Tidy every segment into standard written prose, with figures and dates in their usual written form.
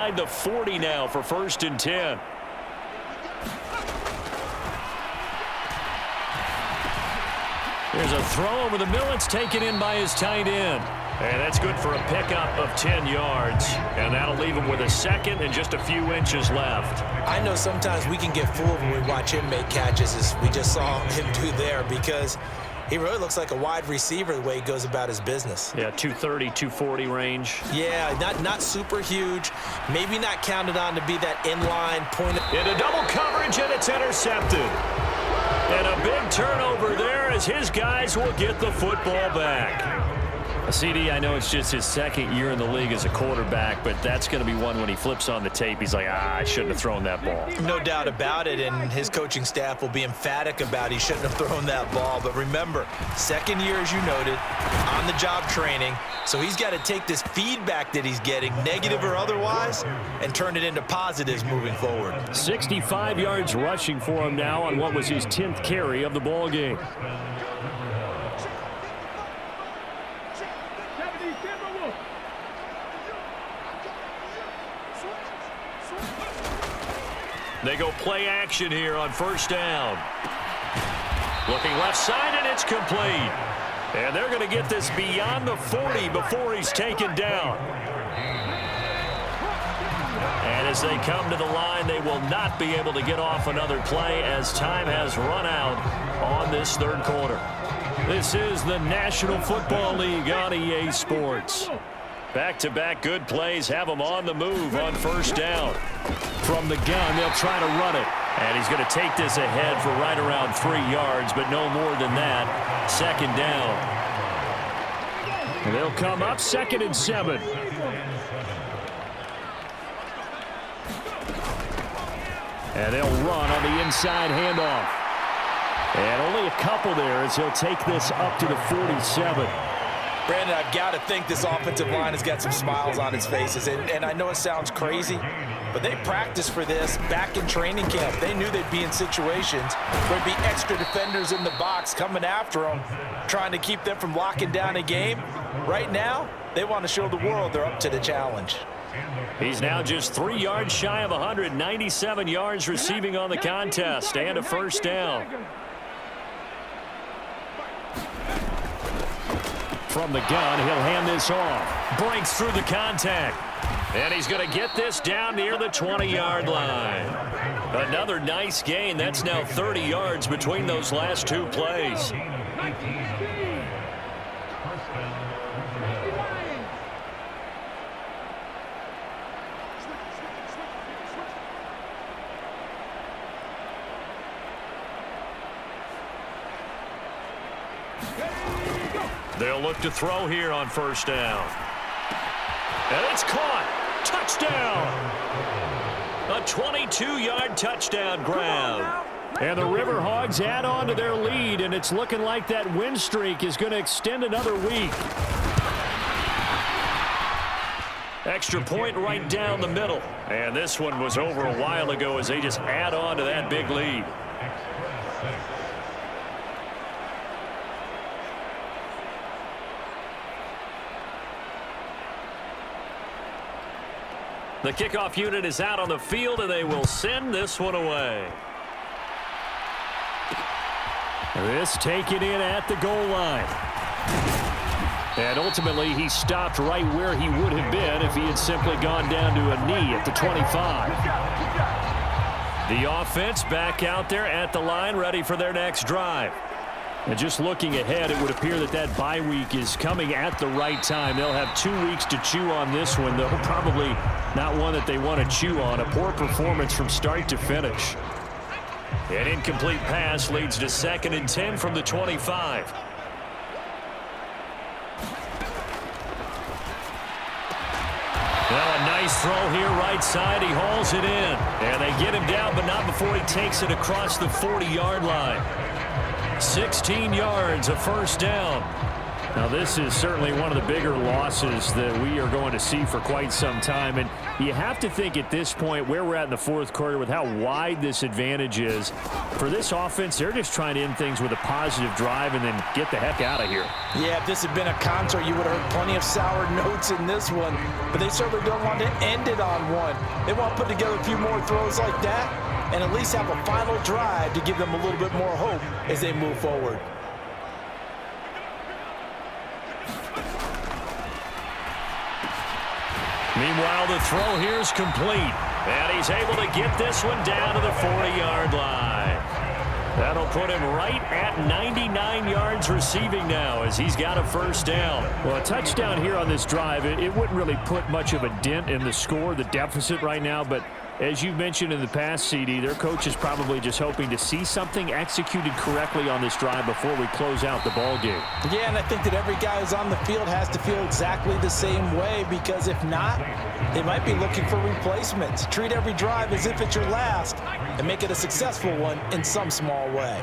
The 40 now for 1st and 10. There's a throw over the middle. It's taken in by his tight end. And that's good for a pickup of 10 yards. And that'll leave him with a second and just a few inches left. I know sometimes we can get fooled when we watch him make catches, as we just saw him do there, because he really looks like a wide receiver the way he goes about his business. Yeah, 230, 240 range. Yeah, not super huge. Maybe not counted on to be that inline point. Into double coverage, and it's intercepted. And a big turnover there as his guys will get the football back. CD, I know it's just his second year in the league as a quarterback, but that's going to be one when he flips on the tape, he's like, I shouldn't have thrown that ball. No doubt about it, and his coaching staff will be emphatic about he shouldn't have thrown that ball. But remember, second year, as you noted, on-the-job training, so he's got to take this feedback that he's getting, negative or otherwise, and turn it into positives moving forward. 65 yards rushing for him now on what was his 10th carry of the ball game. They go play action here on 1st down. Looking left side, and it's complete. And they're going to get this beyond the 40 before he's taken down. And as they come to the line, they will not be able to get off another play as time has run out on this 3rd quarter. This is the National Football League on EA Sports. Back-to-back good plays have him on the move on 1st down. From the gun, they'll try to run it. And he's going to take this ahead for right around 3 yards, but no more than that. 2nd down. And they'll come up 2nd and 7. And they'll run on the inside handoff. And only a couple there as he'll take this up to the 47. Brandon, I've got to think this offensive line has got some smiles on its faces. And I know it sounds crazy, but they practiced for this back in training camp. They knew they'd be in situations where there'd be extra defenders in the box coming after them, trying to keep them from locking down a game. Right now, they want to show the world they're up to the challenge. He's now just 3 yards shy of 197 yards receiving on the contest and a 1st down. From the gun, he'll hand this off. Breaks through the contact. And he's going to get this down near the 20-yard line. Another nice gain. That's now 30 yards between those last 2 plays. They'll look to throw here on 1st down. And it's caught. Touchdown. A 22-yard touchdown grab. And the River Hogs add on to their lead, and it's looking like that win streak is going to extend another week. Extra point right down the middle. And this one was over a while ago as they just add on to that big lead. The kickoff unit is out on the field, and they will send this one away. This taken in at the goal line. And ultimately, he stopped right where he would have been if he had simply gone down to a knee at the 25. The offense back out there at the line, ready for their next drive. And just looking ahead, it would appear that that bye week is coming at the right time. They'll have 2 weeks to chew on this one, though probably not one that they want to chew on. A poor performance from start to finish. An incomplete pass leads to 2nd and 10 from the 25. Now a nice throw here right side. He hauls it in. And they get him down, but not before he takes it across the 40-yard line. 16 yards, a 1st down. Now, this is certainly one of the bigger losses that we are going to see for quite some time. And you have to think at this point where we're at in the fourth quarter with how wide this advantage is. For this offense, they're just trying to end things with a positive drive and then get the heck out of here. Yeah, if this had been a concert, you would have heard plenty of sour notes in this one. But they certainly don't want to end it on one. They want to put together a few more throws like that and at least have a final drive to give them a little bit more hope as they move forward. Meanwhile, the throw here is complete. And he's able to get this one down to the 40-yard line. That'll put him right at 99 yards receiving now as he's got a first down. Well, a touchdown here on this drive, it wouldn't really put much of a dent in the score, the deficit right now, but as you mentioned in the past, CD, their coach is probably just hoping to see something executed correctly on this drive before we close out the ball game. Yeah, and I think that every guy who's on the field has to feel exactly the same way, because if not, they might be looking for replacements. Treat every drive as if it's your last and make it a successful one in some small way.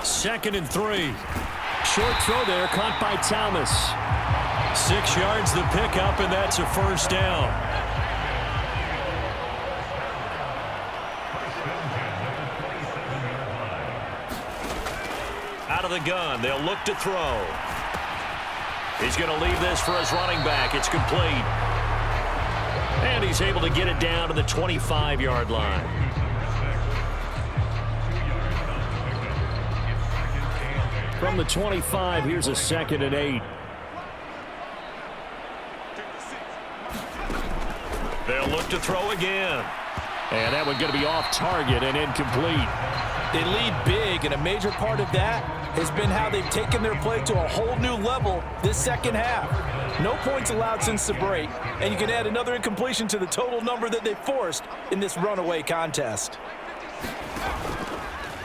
Second and 3. Short throw there, caught by Thomas. 6 yards the pickup, and that's a first down. Out of the gun, they'll look to throw. He's going to leave this for his running back. It's complete. And he's able to get it down to the 25-yard line. From the 25, here's a 2nd and 8. They'll look to throw again. And that one going to be off target and incomplete. They lead big, and a major part of that has been how they've taken their play to a whole new level this second half. No points allowed since the break, and you can add another incompletion to the total number that they forced in this runaway contest.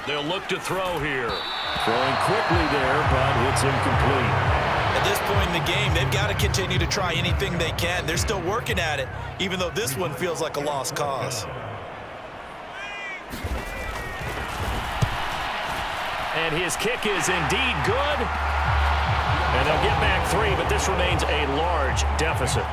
They'll look to throw here. Throwing quickly there, but it's incomplete. At this point in the game, they've got to continue to try anything they can. They're still working at it, even though this one feels like a lost cause. And his kick is indeed good. And they'll get back 3, but this remains a large deficit.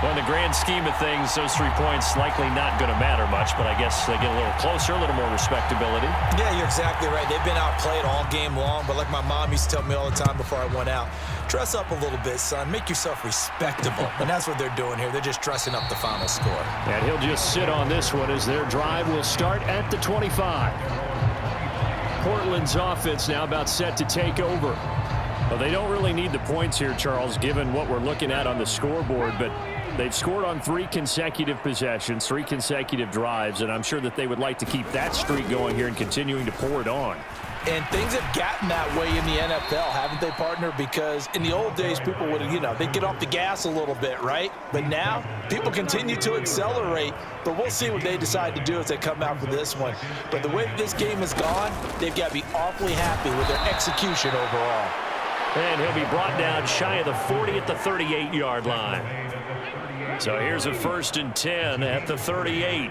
Well, in the grand scheme of things, those 3 points likely not going to matter much, but I guess they get a little closer, a little more respectability. Yeah, you're exactly right. They've been outplayed all game long, but like my mom used to tell me all the time before I went out, dress up a little bit, son. Make yourself respectable. And that's what they're doing here. They're just dressing up the final score. And he'll just sit on this one as their drive will start at the 25. Portland's offense now about set to take over. Well, they don't really need the points here, Charles, given what we're looking at on the scoreboard, but they've scored on 3 consecutive possessions, 3 consecutive drives, and I'm sure that they would like to keep that streak going here and continuing to pour it on. And things have gotten that way in the NFL, haven't they, partner? Because in the old days, people would, they'd get off the gas a little bit, right? But now, people continue to accelerate. But we'll see what they decide to do as they come out for this one. But the way that this game has gone, they've got to be awfully happy with their execution overall. And he'll be brought down shy of the 40 at the 38-yard line. So here's a 1st and 10 at the 38.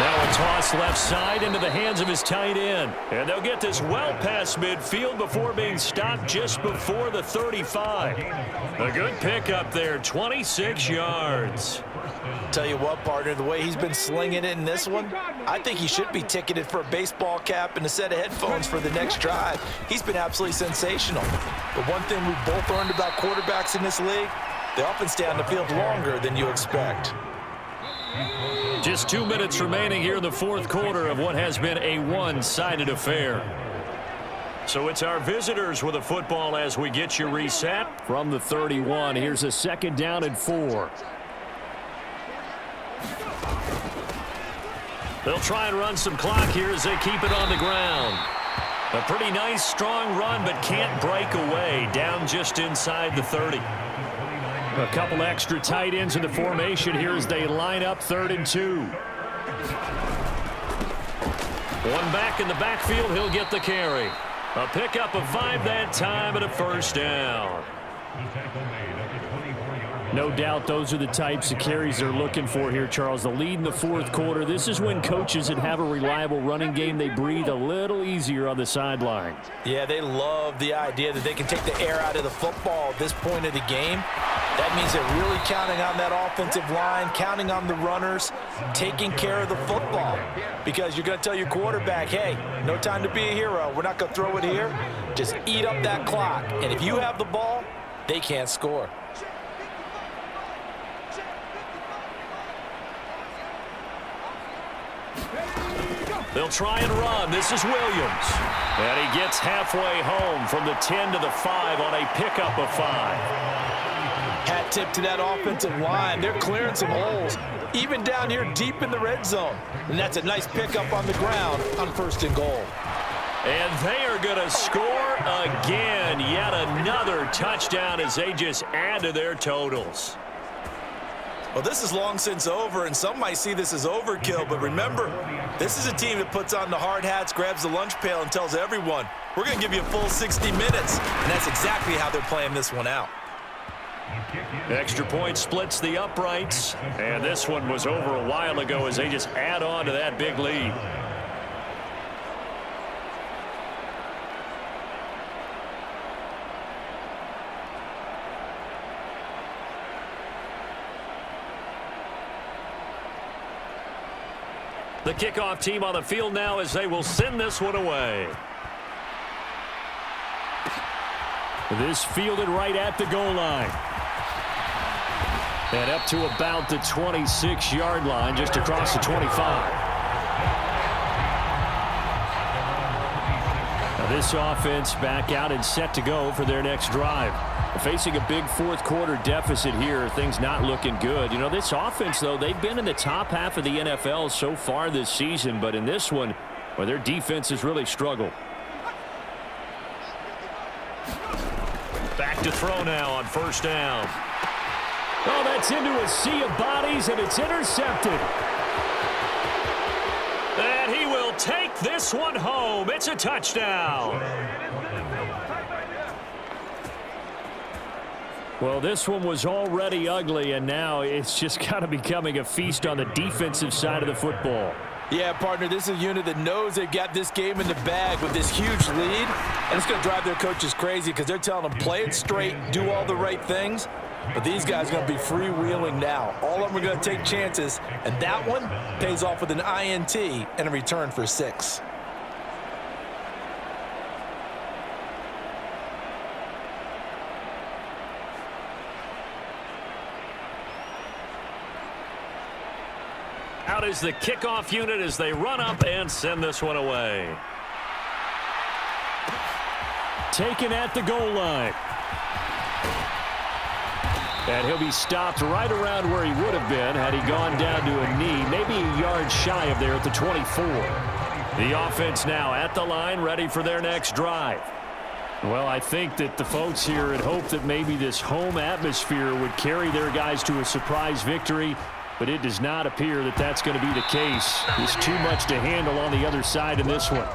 Now a toss left side into the hands of his tight end. And they'll get this well past midfield before being stopped just before the 35. A good pickup there, 26 yards. Tell you what, partner, the way he's been slinging it in this one, I think he should be ticketed for a baseball cap and a set of headphones for the next drive. He's been absolutely sensational. But one thing we've both learned about quarterbacks in this league, they often stay on the field longer than you expect. Just 2 minutes remaining here in the fourth quarter of what has been a one-sided affair. So it's our visitors with a football as we get you reset. From the 31, here's a 2nd down and 4. They'll try and run some clock here as they keep it on the ground. A pretty nice, strong run, but can't break away. Down just inside the 30. A couple extra tight ends in the formation here as they line up 3rd and 2. One back in the backfield. He'll get the carry. A pickup of 5 that time and a first down. No doubt those are the types of carries they're looking for here, Charles. The lead in the 4th quarter. This is when coaches that have a reliable running game, they breathe a little easier on the sideline. Yeah, they love the idea that they can take the air out of the football at this point of the game. That means they're really counting on that offensive line, counting on the runners, taking care of the football. Because you're going to tell your quarterback, hey, no time to be a hero. We're not going to throw it here. Just eat up that clock. And if you have the ball, they can't score. They'll try and run. This is Williams. And he gets halfway home from the 10 to the 5 on a pickup of 5. Hat tip to that offensive line. They're clearing some holes, even down here deep in the red zone. And that's a nice pickup on the ground on 1st and goal. And they are going to score again. Yet another touchdown as they just add to their totals. Well, this is long since over, and some might see this as overkill. But remember, this is a team that puts on the hard hats, grabs the lunch pail, and tells everyone, we're going to give you a full 60 minutes. And that's exactly how they're playing this one out. Extra point splits the uprights. And this one was over a while ago as they just add on to that big lead. The kickoff team on the field now as they will send this one away. This fielded right at the goal line. And up to about the 26-yard line, just across the 25. Now this offense back out and set to go for their next drive. Facing a big 4th quarter deficit here, things not looking good. You know, this offense, though, they've been in the top half of the NFL so far this season, but in this one, well, their defense has really struggled. Back to throw now on 1st down. Oh, that's into a sea of bodies, and it's intercepted. And he will take this one home. It's a touchdown. Well, this one was already ugly, and now it's just kind of becoming a feast on the defensive side of the football. Yeah, partner, this is a unit that knows they've got this game in the bag with this huge lead, and it's going to drive their coaches crazy because they're telling them play it straight, do all the right things, but these guys are going to be freewheeling now. All of them are going to take chances, and that one pays off with an INT and a return for 6. Out is the kickoff unit as they run up and send this one away. Taken at the goal line. And he'll be stopped right around where he would have been had he gone down to a knee, maybe a yard shy of there at the 24. The offense now at the line, ready for their next drive. Well, I think that the folks here had hoped that maybe this home atmosphere would carry their guys to a surprise victory, but it does not appear that that's going to be the case. There's too much to handle on the other side in this one.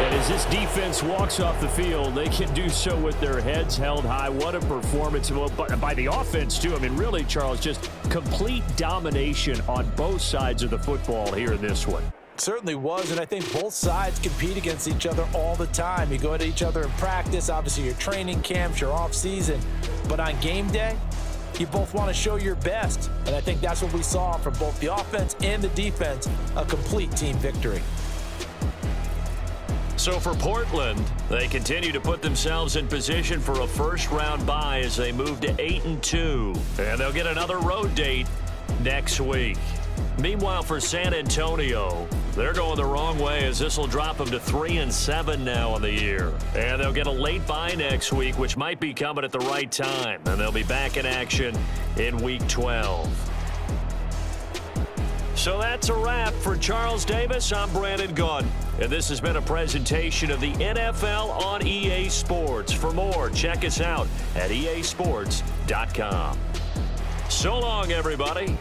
And as this defense walks off the field, they can do so with their heads held high. What a performance by the offense, too. I mean, really, Charles, just complete domination on both sides of the football here in this one. Certainly was, and I think both sides compete against each other all the time. You go at each other in practice, obviously your training camps, your off-season, but on game day, you both want to show your best, and I think that's what we saw from both the offense and the defense, a complete team victory. So for Portland, they continue to put themselves in position for a first-round bye as they move to 8-2, and they'll get another road date next week. Meanwhile, for San Antonio, they're going the wrong way as this will drop them to 3-7 now on the year. And they'll get a late bye next week, which might be coming at the right time. And they'll be back in action in Week 12. So that's a wrap. For Charles Davis, I'm Brandon Gaudin. And this has been a presentation of the NFL on EA Sports. For more, check us out at easports.com. So long, everybody.